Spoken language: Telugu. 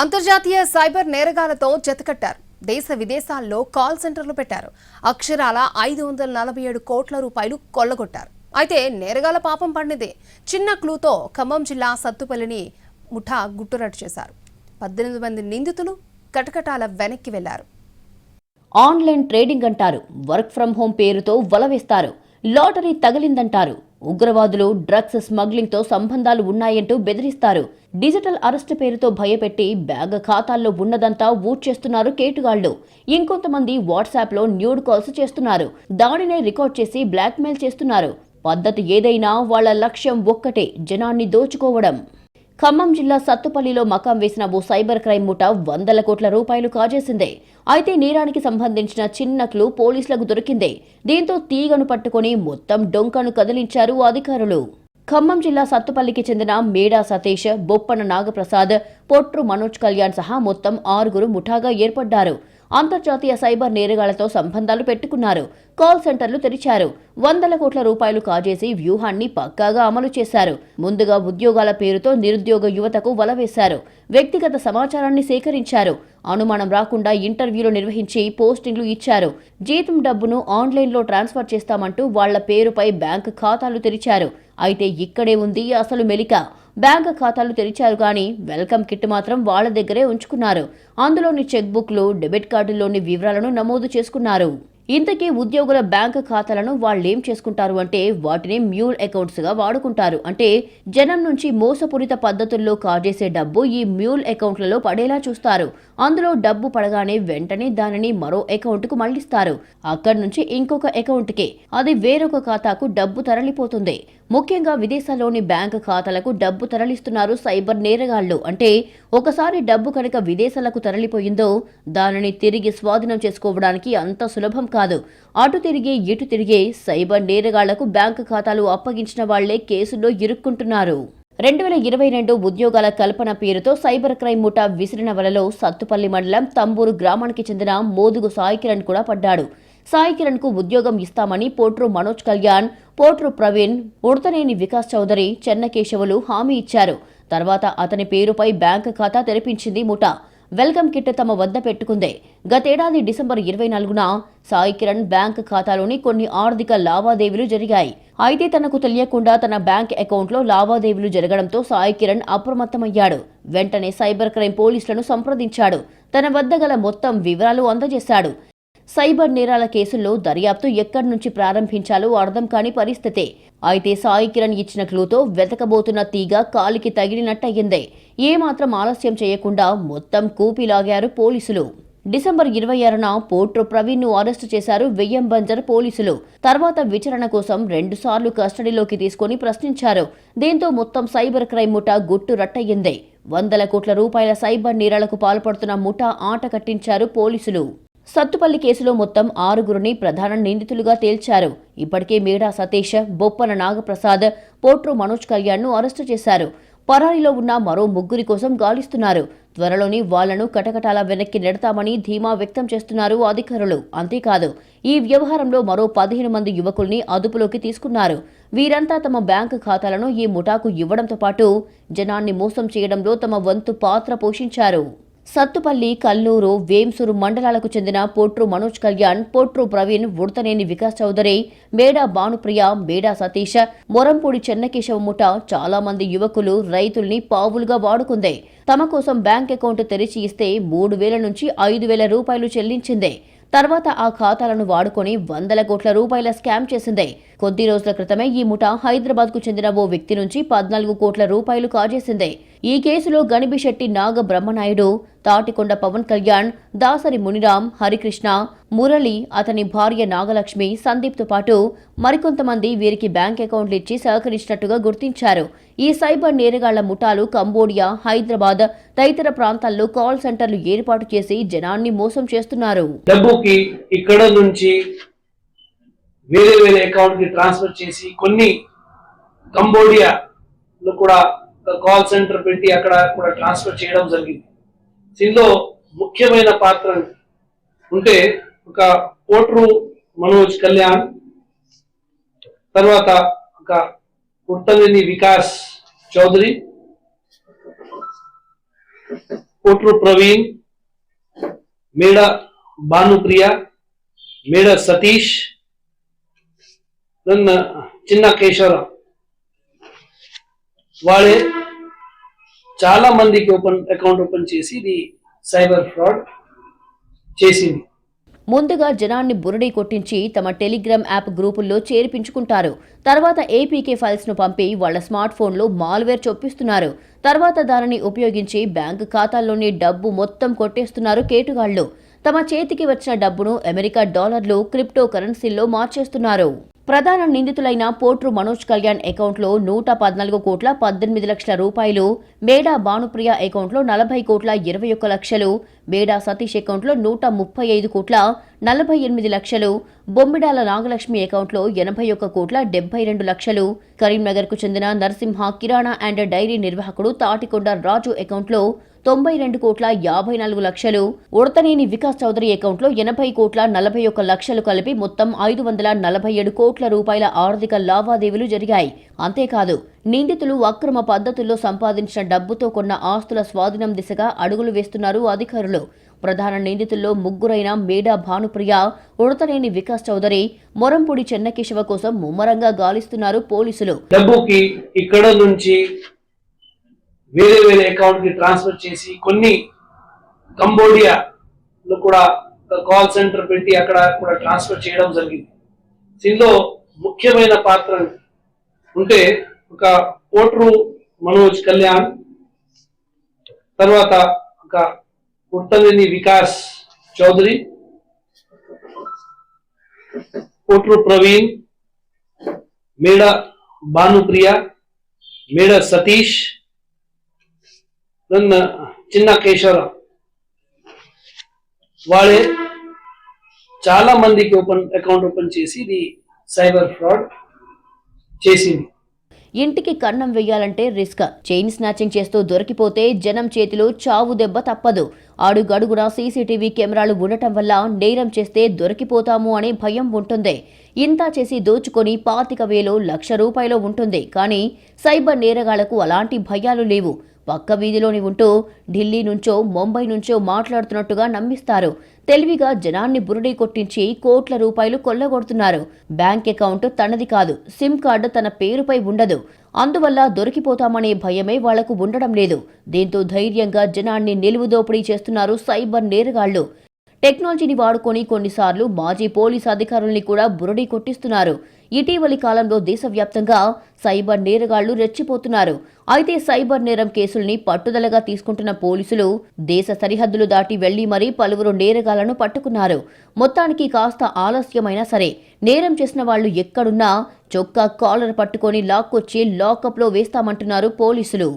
అంతర్జాతీయ సైబర్ నేరగాలతో జతకట్టారు. దేశ విదేశాల్లో కాల్ సెంటర్లు పెట్టారు. అక్షరాల 547 కోట్ల రూపాయలు కొల్లగొట్టారు. అయితే నేరగాల పాపం పండింది. చిన్న క్లూతో ఖమ్మం జిల్లా సత్తుపల్లిని ముఠా గుట్టురట్టు చేశారు. 18 మంది నిందితులు కటకటాల వెనక్కి వెళ్లారు. ఆన్లైన్ ట్రేడింగ్ అంటారు, వర్క్ ఫ్రం హోం పేరుతో వలవేస్తారు, లాటరీ తగిలిందంటారు, ఉగ్రవాదులు డ్రగ్స్ స్మగ్లింగ్ తో సంబంధాలు ఉన్నాయంటూ బెదిరిస్తారు, డిజిటల్ అరెస్ట్ పేరుతో భయపెట్టి బ్యాంక్ ఖాతాల్లో ఉన్నదంతా ఊడ్చేస్తున్నారు కేటుగాళ్లు. ఇంకొంతమంది వాట్సాప్ లో న్యూడ్ కాల్స్ చేస్తున్నారు, దానినే రికార్డ్ చేసి బ్లాక్మెయిల్ చేస్తున్నారు. పద్ధతి ఏదైనా వాళ్ల లక్ష్యం ఒక్కటే, జనాన్ని దోచుకోవడం. ఖమ్మం జిల్లా సత్తుపల్లిలో మకాం వేసిన ఓ సైబర్ క్రైమ్ ముఠా 100 కోట్ల రూపాయలు కాజేసిందే. అయితే నేరానికి సంబంధించిన చిన్న క్లూ పోలీసులకు దొరికిందే. దీంతో తీగను పట్టుకుని మొత్తం డొంకను కదిలించారు అధికారులు. ఖమ్మం జిల్లా సత్తుపల్లికి చెందిన మేడా సతీష్, బొప్పన నాగప్రసాద్, పొట్రు మనోజ్ కళ్యాణ్ సహా మొత్తం 6 ముఠాగా ఏర్పడ్డారు. అంతర్జాతీయ సైబర్ నేరగాళ్లతో సంబంధాలు పెట్టుకున్నారు. కాల్ సెంటర్లు తెరిచారు. 100 కోట్ల రూపాయలు కాజేసి వ్యూహాన్ని పక్కాగా అమలు చేశారు. ముందుగా ఉద్యోగాల పేరుతో నిరుద్యోగ యువతకు వలవేశారు. వ్యక్తిగత సమాచారాన్ని సేకరించారు. అనుమానం రాకుండా ఇంటర్వ్యూలు నిర్వహించి పోస్టింగ్లు ఇచ్చారు. జీతం డబ్బును ఆన్లైన్లో ట్రాన్స్ఫర్ చేస్తామంటూ వాళ్ల పేరుపై బ్యాంక్ ఖాతాలు తెరిచారు. అయితే ఇక్కడే ఉంది అసలు మెలిక. బ్యాంక్ ఖాతాలు తెరిచారు కానీ వెల్కమ్ కిట్ మాత్రం వాళ్ల దగ్గరే ఉంచుకున్నారు. అందులోని చెక్ బుక్లు, డెబిట్ కార్డుల్లోని వివరాలను నమోదు చేసుకున్నారు. ఇంతకీ ఉద్యోగుల బ్యాంక్ ఖాతాలను వాళ్ళేం చేసుకుంటారు అంటే వాటిని మ్యూల్ అకౌంట్స్ గా వాడుకుంటారు. అంటే జనం నుంచి మోసపూరిత పద్ధతుల్లో కాజేసే డబ్బు ఈ మ్యూల్ అకౌంట్లలో పడేలా చూస్తారు. అందులో డబ్బు పడగానే వెంటనే దానిని మరో అకౌంట్ కు మళ్లిస్తారు. అక్కడి నుంచి ఇంకొక అకౌంట్ కి, అది వేరొక ఖాతాకు డబ్బు తరలిపోతుంది. ముఖ్యంగా విదేశాల్లోని బ్యాంక్ ఖాతాలకు డబ్బు తరలిస్తున్నారు సైబర్ నేరగాళ్లు. అంటే ఒకసారి డబ్బు కనుక విదేశాలకు తరలిపోయిందో దానిని తిరిగి స్వాధీనం చేసుకోవడానికి అంత సులభం కాదు. అటు తిరిగి ఇటు తిరిగే సైబర్ నేరగాళ్లకు బ్యాంక్ ఖాతాలు అప్పగించిన వాళ్లే కేసుల్లో ఇరుక్కుంటున్నారు. 2022 ఉద్యోగాల కల్పన పేరుతో సైబర్ క్రైమ్ ముఠా విసిరిన వలలో సత్తుపల్లి మండలం తంబూరు గ్రామానికి చెందిన మోదుగు సాయి కిరణ్ కూడా పడ్డాడు. సాయి కిరణ్ కు ఉద్యోగం ఇస్తామని పొట్రు మనోజ్ కళ్యాణ్, పొట్రు ప్రవీణ్, ఉడతనేని వికాస్ చౌదరి, చెన్నకేశవులు హామీ ఇచ్చారు. తర్వాత అతని పేరుపై బ్యాంక్ ఖాతా తెరిపించింది ముఠా. వెల్కమ్ కిట్ తమ వద్ద పెట్టుకుందే. గతేడాది డిసెంబర్ 24న సాయి కిరణ్ బ్యాంక్ ఖాతాలోని కొన్ని ఆర్థిక లావాదేవీలు జరిగాయి. అయితే తనకు తెలియకుండా తన బ్యాంక్ అకౌంట్లో లావాదేవీలు జరగడంతో సాయి కిరణ్ అప్రమత్తమయ్యాడు. వెంటనే సైబర్ క్రైమ్ పోలీసులను సంప్రదించాడు. తన వద్ద గల మొత్తం వివరాలు అందజేశాడు. సైబర్ నేరాల కేసుల్లో దర్యాప్తు ఎక్కడి నుంచి ప్రారంభించాలో అర్థం కాని పరిస్థితే. అయితే సాయి కిరణ్ ఇచ్చిన క్లూతో వెతకబోతున్న తీగ కాలికి తగిలినట్టయిందే. ఏమాత్రం ఆలస్యం చేయకుండా మొత్తం కూపిలాగారు పోలీసులు. డిసెంబర్ 26న పొట్రు ప్రవీణ్ ను అరెస్టు చేశారు వెయ్యం బంజర్ పోలీసులు. తర్వాత విచారణ కోసం 2 సార్లు కస్టడీలోకి తీసుకుని ప్రశ్నించారు. దీంతో మొత్తం సైబర్ క్రైమ్ ముఠా గుట్టు రట్టయిందే. 100 కోట్ల రూపాయల సైబర్ నేరాలకు పాల్పడుతున్న ముఠా ఆట కట్టించారు పోలీసులు. సత్తుపల్లి కేసులో మొత్తం 6 ప్రధాన నిందితులుగా తేల్చారు. ఇప్పటికే మేడా సతీష్, బొప్పన నాగప్రసాద్, పొట్రు మనోజ్ కళ్యాణ్ ను అరెస్టు చేశారు. పరారీలో ఉన్న మరో 3 కోసం గాలిస్తున్నారు. త్వరలోని వాళ్లను కటకటాల వెనక్కి నెడతామని ధీమా వ్యక్తం చేస్తున్నారు అధికారులు. అంతేకాదు ఈ వ్యవహారంలో మరో 15 మంది యువకుల్ని అదుపులోకి తీసుకున్నారు. వీరంతా తమ బ్యాంకు ఖాతాలను ఈ ముఠాకు ఇవ్వడంతో పాటు జనాన్ని మోసం చేయడంలో తమ వంతు పాత్ర పోషించారు. సత్తుపల్లి, కల్లూరు, వేంసూరు మండలాలకు చెందిన పొట్రు మనోజ్ కళ్యాణ్, పొట్రు ప్రవీణ్, ఉడతనేని వికాస్ చౌదరి, మేడా భానుప్రియ, మేడా సతీష్, మొరంపూడి చెన్నకేశవ ముఠా చాలా మంది యువకులు, రైతుల్ని పావులుగా వాడుకుందే. తమ కోసం బ్యాంక్ అకౌంట్ తెరిచి ఇస్తే 3,000 నుంచి 5,000 రూపాయలు చెల్లించిందే. తర్వాత ఆ ఖాతాలను వాడుకొని 100 కోట్ల రూపాయల స్కామ్ చేసిందే. కొద్ది రోజుల క్రితమే ఈ ముఠా హైదరాబాద్ కు చెందిన ఓ వ్యక్తి నుంచి 14 కోట్ల రూపాయలు కాజేసిందే. ఈ కేసులో గణిబిశెట్టి నాగ బ్రహ్మనాయుడు, తాటికొండ పవన్ కళ్యాణ్, దాసరి మునిరాం, హరికృష్ణ, మురళి, అతని భార్య నాగలక్ష్మి, సందీప్ తో పాటు మరికొంతమంది వీరికి బ్యాంక్ అకౌంట్లు ఇచ్చి సహకరించినట్టుగా గుర్తించారు. ఈ సైబర్ నేరగాళ్ల ముఠాలు కంబోడియా, హైదరాబాద్ తదితర ప్రాంతాల్లో కాల్ సెంటర్లు ఏర్పాటు చేసి జనాన్ని మోసం చేస్తున్నారు. డబ్బుకి ఇక్కడ నుంచి వేరే అకౌంట్ కి ట్రాన్స్ఫర్ చేసి కొన్ని కంబోడియాలో కూడా కాల్ సెంటర్ పెట్టి అక్కడ కూడా ట్రాన్స్ఫర్ చేయడం జరిగింది. దీనిలో ముఖ్యమైన పాత్ర ఉంటే ఒక పొట్రు మనోజ్ కళ్యాణ్, తర్వాత ఒక ఉడతనేని వికాస్ చౌదరి, కోట్రు ప్రవీణ్, మేడ భానుప్రియ, మేడ సతీష్, దెన్ చిన్న కేశవరావు. వాళ్ళే చాలా మందికి అకౌంట్ ఓపెన్ చేసి ఇది సైబర్ ఫ్రాడ్ చేసింది. ముందుగా జనాన్ని బురడీ కొట్టించి తమ టెలిగ్రామ్ యాప్ గ్రూపుల్లో చేర్పించుకుంటారు. తర్వాత ఏపీకే ఫైల్స్ ను పంపి వాళ్ల స్మార్ట్ ఫోన్లో మాల్వేర్ చొప్పిస్తున్నారు. తర్వాత దానిని ఉపయోగించి బ్యాంకు ఖాతాల్లోని డబ్బు మొత్తం కొట్టేస్తున్నారు కేటుగాళ్లు. తమ చేతికి వచ్చిన డబ్బును అమెరికా డాలర్లు, క్రిప్టో కరెన్సీల్లో మార్చేస్తున్నారు. ప్రధాన నిందితులైన పోట్రు మనోజ్ కళ్యాణ్ అకౌంట్లో 114 కోట్ల 18 లక్షల రూపాయలు, మేడా భానుప్రియ అకౌంట్లో 40 కోట్ల 21 లక్షలు, మేడా సతీష్ అకౌంట్లో 135 కోట్ల 48 లక్షలు, బొమ్మిడాల నాగలక్ష్మి అకౌంట్లో 81 కోట్ల 72 లక్షలు, కరీంనగర్కు చెందిన నరసింహ కిరాణా అండ్ డైరీ నిర్వాహకుడు తాటికొండ రాజు అకౌంట్లో 92 కోట్ల 54 లక్షలు, ఉడతనేని వికాస్ చౌదరి అకౌంట్లో 80 కోట్ల 41 లక్షలు కలిపి మొత్తం 547 కోట్ల రూపాయల ఆర్థిక లావాదేవీలు జరిగాయి. అంతేకాదు నిందితులు అక్రమ పద్ధతుల్లో సంపాదించిన డబ్బుతో కొన్న ఆస్తుల స్వాధీనం దిశగా అడుగులు వేస్తున్నారు అధికారులు. ప్రధాన నిందితుల్లో ముగ్గురైన మేడా భానుప్రియ, ఉడతనేని వికాస్ చౌదరి, మొరంపూడి చెన్నకేశవ కోసం ముమ్మరంగా గాలిస్తున్నారు పోలీసులు. డబ్బుకి ఇక్కడ నుంచి వేరే వేరే అకౌంట్ కి ట్రాన్స్ఫర్ చేసి కొన్ని కంబోడియాలో కూడా కాల్ సెంటర్ పెట్టి అక్కడ కూడా ట్రాన్స్ఫర్ చేయడం జరిగింది. దీనిలో ముఖ్యమైన పాత్ర ఉంటే ఒక కోట్రు మనోజ్ కళ్యాణ్, తర్వాత ఒక ఉత్తనేని వికాస్ చౌదరి, కోట్రు ప్రవీణ్, మేడ భానుప్రియ, మేడ సతీష్, దెన్ చిన్న కేశవరావు. వాళ్ళే చాలా మందికి అకౌంట్ ఓపెన్ చేసి ఇది సైబర్ ఫ్రాడ్ చేసింది. ఇంటికి కన్నం వెయ్యాలంటే రిస్క్. చైన్ స్నాచింగ్ చేస్తూ దొరికిపోతే జనం చేతిలో చావు దెబ్బ తప్పదు. అడుగడుగున సీసీటీవీ కెమెరాలు ఉండటం వల్ల నేరం చేస్తే దొరికిపోతాము అనే భయం ఉంటుంది. ఇంత చేసి దోచుకొని 25,000 లక్ష రూపాయలు ఉంటుంది. కానీ సైబర్ నేరగాళ్లకు అలాంటి భయాలు లేవు. పక్క వీధిలోని ఉంటూ ఢిల్లీ నుంచో ముంబై నుంచో మాట్లాడుతున్నట్టుగా నమ్మిస్తారు. తెలివిగా జనాన్ని బురుడీ కొట్టించి కోట్ల రూపాయలు కొల్లగొడుతున్నారు. బ్యాంక్ అకౌంట్ తనది కాదు, సిమ్ కార్డు తన పేరుపై ఉండదు. అందువల్ల దొరికిపోతామనే భయమే వాళ్లకు ఉండడం లేదు. దీంతో ధైర్యంగా జనాన్ని నిలువుదోపిడీ చేస్తున్నారు సైబర్ నేరగాళ్లు. టెక్నాలజీని వాడుకొని కొన్నిసార్లు మాజీ పోలీసు అధికారుల్ని కూడా బురడీ కొట్టిస్తున్నారు. ఇటీవలి కాలంలో దేశవ్యాప్తంగా సైబర్ నేరగాళ్లు రెచ్చిపోతున్నారు. అయితే సైబర్ నేరం కేసుల్ని పట్టుదలగా తీసుకుంటున్న పోలీసులు దేశ సరిహద్దులు దాటి వెళ్లి మరీ పలువురు నేరగాళ్లను పట్టుకున్నారు. మొత్తానికి కాస్త ఆలస్యమైనా సరే నేరం చేసిన వాళ్లు ఎక్కడున్నా చొక్కా కాలర్ పట్టుకొని లాక్కొచ్చి లాకప్లో వేస్తామంటున్నారు పోలీసులు.